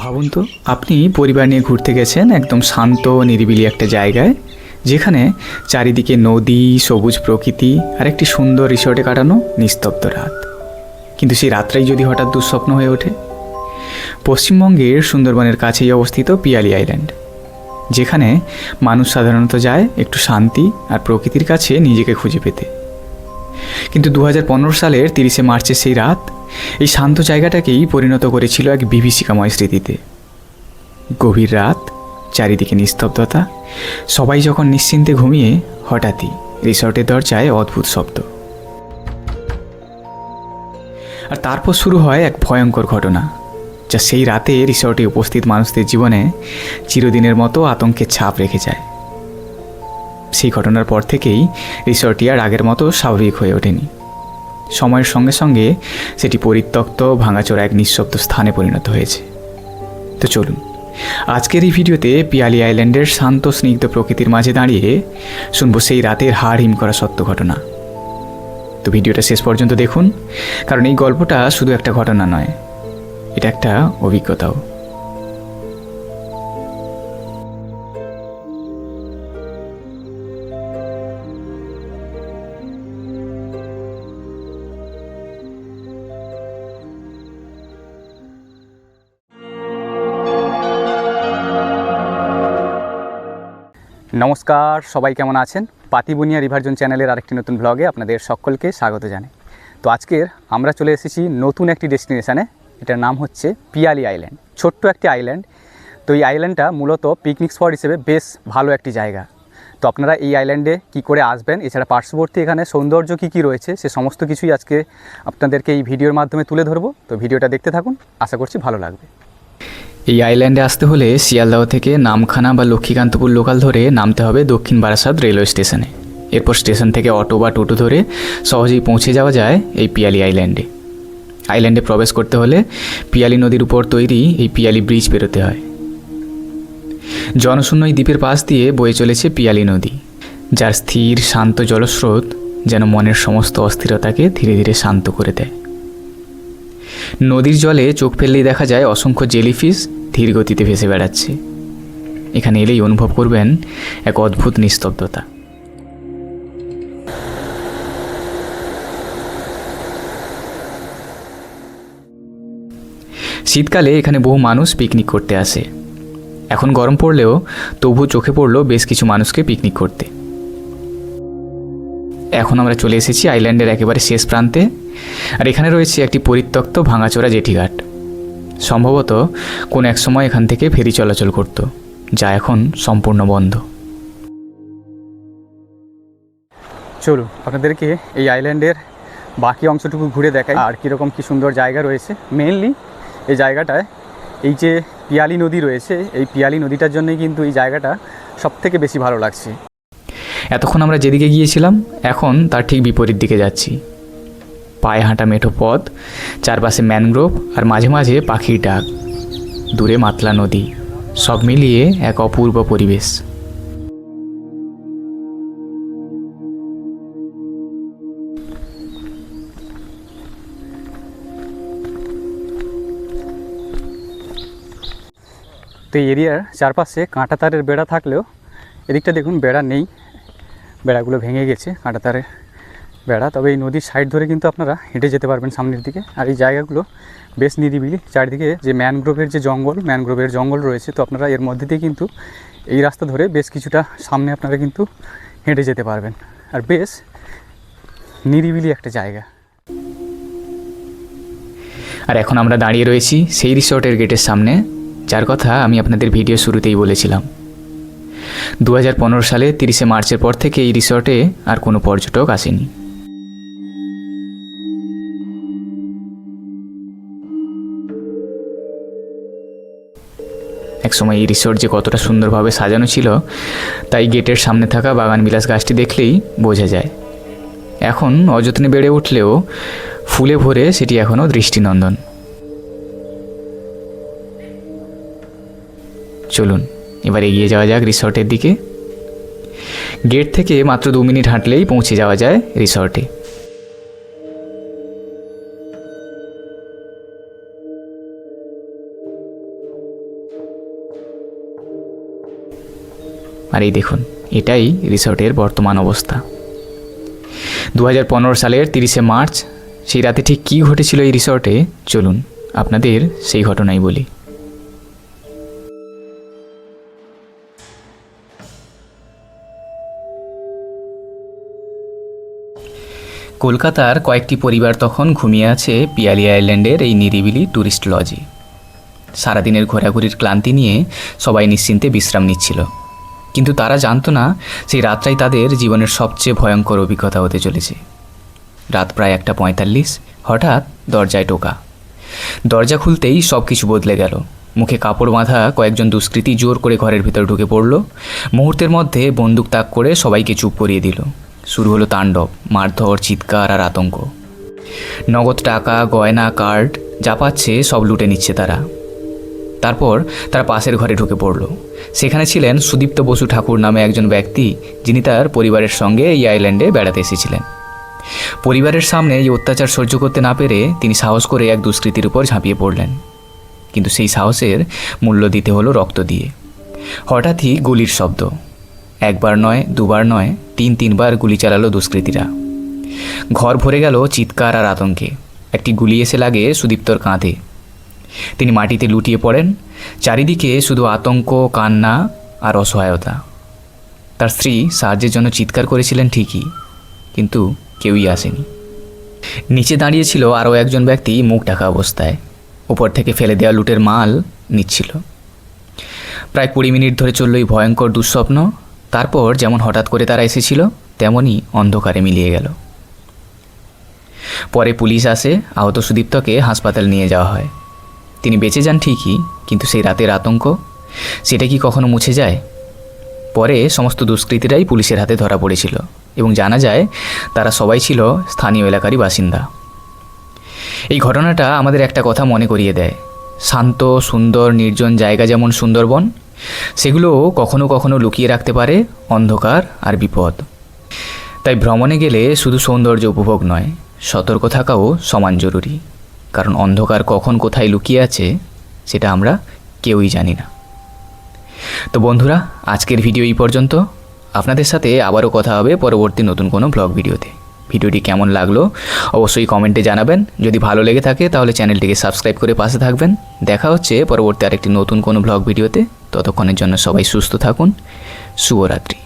ভাবুন তো, আপনি পরিবার নিয়ে ঘুরতে গেছেন একদম শান্ত নিরিবিলি একটা জায়গায়, যেখানে চারিদিকে নদী, সবুজ প্রকৃতি আর একটি সুন্দর রিসর্টে কাটানো নিস্তব্ধ রাত। কিন্তু সেই রাতটাই যদি হঠাৎ দুঃস্বপ্ন হয়ে ওঠে। পশ্চিমবঙ্গের সুন্দরবনের কাছেই অবস্থিত পিয়ালি আইল্যান্ড, যেখানে মানুষ সাধারণত যায় একটু শান্তি আর প্রকৃতির কাছে নিজেকে খুঁজে পেতে। কিন্তু 2015 সালের 30শে মার্চের সেই রাত এই শান্ত জায়গাটাকেই পরিণত করেছিল এক বিভীষিকাময় স্মৃতিতে। গভীর রাত, চারিদিকে নিস্তব্ধতা, সবাই যখন নিশ্চিন্তে ঘুমিয়ে, হঠাৎই রিসর্টের দরজায় অদ্ভুত শব্দ। আর তারপর শুরু হয় এক ভয়ঙ্কর ঘটনা, যা সেই রাতে রিসর্টে উপস্থিত মানুষদের জীবনে চিরদিনের মতো আতঙ্কের ছাপ রেখে যায়। সেই ঘটনার পর থেকেই রিসর্টটি আর আগের মতো স্বাভাবিক হয়ে ওঠেনি। সময়ের সঙ্গে সঙ্গে সেটি পরিত্যক্ত, ভাঙাচোরা এক নিঃশব্দ স্থানে পরিণত হয়েছে। তো চলুন, আজকের এই ভিডিওতে পিয়ালি আইল্যান্ডের শান্ত স্নিগ্ধ প্রকৃতির মাঝে দাঁড়িয়ে শুনবো সেই রাতের হাড় হিম করা সত্য ঘটনা। তো ভিডিওটা শেষ পর্যন্ত দেখুন, কারণ এই গল্পটা শুধু একটা ঘটনা নয়, এটা একটা অভিজ্ঞতাও। নমস্কার, সবাই কেমন আছেন? পাতিবুনিয়া রিভারজন চ্যানেলের আরেকটি নতুন ব্লগে আপনাদের সকলকে স্বাগত জানাই। তো আজকের আমরা চলে এসেছি নতুন একটি ডেস্টিনেশানে। এটার নাম হচ্ছে পিয়ালি আইল্যান্ড। ছোট্ট একটি আইল্যান্ড। তো এই আইল্যান্ডটা মূলত পিকনিক স্পট হিসেবে বেশ ভালো একটি জায়গা। তো আপনারা এই আইল্যান্ডে কী করে আসবেন, এছাড়া পার্শ্ববর্তী এখানে সৌন্দর্য কী রয়েছে, সে সমস্ত কিছুই আজকে আপনাদেরকে এই ভিডিওর মাধ্যমে তুলে ধরবো। তো ভিডিওটা দেখতে থাকুন, আশা করছি ভালো লাগবে। এই আইল্যান্ডে আসতে হলে শিয়ালদহ থেকে নামখানা বা লক্ষ্মীকান্তপুর লোকাল ধরে নামতে হবে দক্ষিণ বারাসাত রেলওয়ে স্টেশনে। এরপর স্টেশন থেকে অটো বা টোটো ধরে সহজেই পৌঁছে যাওয়া যায় এই পিয়ালি আইল্যান্ডে। আইল্যান্ডে প্রবেশ করতে হলে পিয়ালি নদীর উপর তৈরি এই পিয়ালি ব্রিজ পেরোতে হয়। জনশূন্য এই দ্বীপের পাশ দিয়ে বয়ে চলেছে পিয়ালি নদী, যার স্থির শান্ত জলস্রোত যেন মনের সমস্ত অস্থিরতাকে ধীরে ধীরে শান্ত করে দেয়। নদীর জলে চোখ ফেললেই দেখা যায় অসংখ্য জেলিফিশ ধীর গতিতে ভেসে বেড়াচ্ছে। এখানে এলেই অনুভব করবেন এক অদ্ভুত নিস্তব্ধতা। শীতকালে এখানে বহু মানুষ পিকনিক করতে আসে। এখন গরম পড়লেও তবু চোখে পড়লো বেশ কিছু মানুষকে পিকনিক করতে। এখন আমরা চলে এসেছি আইল্যান্ডের একেবারে শেষ প্রান্তে, আর এখানে রয়েছে একটি পরিত্যক্ত ভাঙাচোরা জেটিঘাট। সম্ভবত কোন এক সময় এখান থেকে ফেরি চলাচল করত, যা এখন সম্পূর্ণ বন্ধ। চলুন আপনাদেরকে এই আইল্যান্ডের বাকি অংশটুকু ঘুরে দেখাই, আর কীরকম কী সুন্দর জায়গা রয়েছে। মেনলি এই জায়গাটায় এই যে পিয়ালি নদী রয়েছে, এই পিয়ালি নদীটার জন্যই কিন্তু এই জায়গাটা সবথেকে বেশি ভালো লাগছে। এতক্ষণ আমরা যেদিকে গিয়েছিলাম এখন তার ঠিক বিপরীত দিকে যাচ্ছি। পায়ে হাঁটা মেঠো পথ, চারপাশে ম্যানগ্রোভ আর মাঝে মাঝে পাখির ডাক, দূরে মাতলা নদী, সব মিলিয়ে এক অপূর্ব পরিবেশ। তো এই এরিয়ার চারপাশে কাঁটা তারের বেড়া থাকলেও এদিকটা দেখুন বেড়া নেই, বেড়াগুলো ভেঙে গেছে কাঁটা তারের বেড়া। তবে এই নদীর সাইড ধরে কিন্তু আপনারা হেঁটে যেতে পারবেন সামনের দিকে। আর এই জায়গাগুলো বেশ নিরিবিলি, চারিদিকে যে ম্যানগ্রোভের যে ম্যানগ্রোভের জঙ্গল রয়েছে। তো আপনারা এর মধ্যে দিয়ে কিন্তু এই রাস্তা ধরে বেশ কিছুটা সামনে আপনারা কিন্তু হেঁটে যেতে পারবেন। আর বেশ নিরিবিলি একটা জায়গা। আর এখন আমরা দাঁড়িয়ে রয়েছি সেই রিসর্টের গেটের সামনে, যার কথা আমি আপনাদের ভিডিও শুরুতেই বলেছিলাম। 2015 সালে 30শে মার্চের পর থেকে এই রিসর্টে আর কোনো পর্যটক আসেনি। একসময় এই রিসর্ট যে কতটা সুন্দরভাবে সাজানো ছিল, তাই গেটের সামনে থাকা বাগানবিলাস গাছটি দেখলেই বোঝা যায়। এখন অযত্নে বেড়ে উঠলেও ফুলে ভরে সেটি এখনও দৃষ্টিনন্দন। চলুন এবার এগিয়ে যাওয়া যাক রিসর্টের দিকে। গেট থেকে মাত্র 2 মিনিট হাঁটলেই পৌঁছে যাওয়া যায় রিসর্টে। আর এই দেখুন, এটাই রিসর্টের বর্তমান অবস্থা। 2015 সালের 30শে মার্চ সেই রাতে ঠিক কী ঘটেছিল এই রিসর্টে, চলুন আপনাদের সেই ঘটনাই বলি। কলকাতার কয়েকটি পরিবার তখন ঘুমিয়ে আছে পিয়ালি আইল্যান্ডের এই নিরিবিলি ট্যুরিস্ট লজে। সারাদিনের ঘোরাঘুরির ক্লান্তি নিয়ে সবাই নিশ্চিন্তে বিশ্রাম নিচ্ছিল, কিন্তু তারা জানতো না সেই রাতটাই তাদের জীবনের সবচেয়ে ভয়ঙ্কর অভিজ্ঞতা হতে চলেছে। রাত প্রায় 1:45, হঠাৎ দরজায় টোকা। দরজা খুলতেই সব কিছু বদলে গেল। মুখে কাপড় বাঁধা কয়েকজন দুষ্কৃতী জোর করে ঘরের ভেতর ঢুকে পড়ল। মুহূর্তের মধ্যে বন্দুক তাক করে সবাইকে চুপ করিয়ে দিল। শুরু হলো তাণ্ডব, মারধর, চিৎকার আর আতঙ্ক। নগদ টাকা, গয়না, কার্ড যা পাচ্ছে সব লুটে নিচ্ছে তারা। তারপর তারা পাশের ঘরে ঢুকে পড়ল। সেখানে ছিলেন সুদীপ্ত বসু ঠাকুর নামে একজন ব্যক্তি, যিনি তার পরিবারের সঙ্গে এই আইল্যান্ডে বেড়াতে এসেছিলেন। পরিবারের সামনে এই অত্যাচার সহ্য করতে না পেরে তিনি সাহস করে এক দুষ্কৃতীর উপর ঝাঁপিয়ে পড়লেন, কিন্তু সেই সাহসের মূল্য দিতে হলো রক্ত দিয়ে। হঠাৎই গুলির শব্দ। একবার নয়, দুবার নয়, 3-3বার গুলি চালালো দুষ্কৃতীরা। ঘর ভরে গেল চিৎকার আর আতঙ্কে। একটি গুলি এসে লাগে সুদীপ্তর কাঁধে। তিনি মাটিতে লুটিয়ে পড়েন। চারিদিকে শুধু আতঙ্ক, কান্না আর অসহায়তা। তার স্ত্রী সাহায্যের জন্য চিৎকার করেছিলেন ঠিকই, কিন্তু কেউই আসেনি। নিচে দাঁড়িয়েছিল আরও একজন ব্যক্তি, মুখ ঢাকা অবস্থায়, উপর থেকে ফেলে দেওয়া লুটের মাল নিচ্ছিল। প্রায় 20 মিনিট ধরে চলল এই ভয়ঙ্কর দুঃস্বপ্ন। তারপর যেমন হঠাৎ করে তারা এসেছিল, তেমনই অন্ধকারে মিলিয়ে গেল। পরে পুলিশ আসে, আহত সুদীপ্তকে হাসপাতাল নিয়ে যাওয়া হয়। তিনি বেঁচে যান ঠিকই, কিন্তু সেই রাতের আতঙ্ক, সেটা কি কখনো মুছে যায়? পরে সমস্ত দুষ্কৃতীরাই পুলিশের হাতে ধরা পড়েছিল এবং জানা যায় তারা সবাই ছিল স্থানীয় এলাকারই বাসিন্দা। এই ঘটনাটা আমাদের একটা কথা মনে করিয়ে দেয়। শান্ত, সুন্দর, নির্জন জায়গা যেমন সুন্দরবন, সেগুলো কখনো কখনো লুকিয়ে রাখতে পারে অন্ধকার আর বিপদ। তাই ভ্রমণে গেলে শুধু সৌন্দর্য উপভোগ নয়, সতর্ক থাকাও সমান জরুরি। কারণ অন্ধকার কখন কোথায় লুকিয়ে আছে সেটা আমরা কেউই জানি না। তো বন্ধুরা, আজকের ভিডিও এই পর্যন্ত। আপনাদের সাথে আবারও কথা হবে পরবর্তী নতুন কোনো ব্লগ ভিডিওতে। ভিডিওটি কেমন লাগলো অবশ্যই কমেন্টে জানাবেন। যদি ভালো লেগে থাকে তাহলে চ্যানেলটিকে সাবস্ক্রাইব করে পাশে থাকবেন। দেখা হচ্ছে পরবর্তী আরেকটি নতুন কোনো ব্লগ ভিডিওতে। ততক্ষণের জন্য সবাই সুস্থ থাকুন। শুভরাত্রি।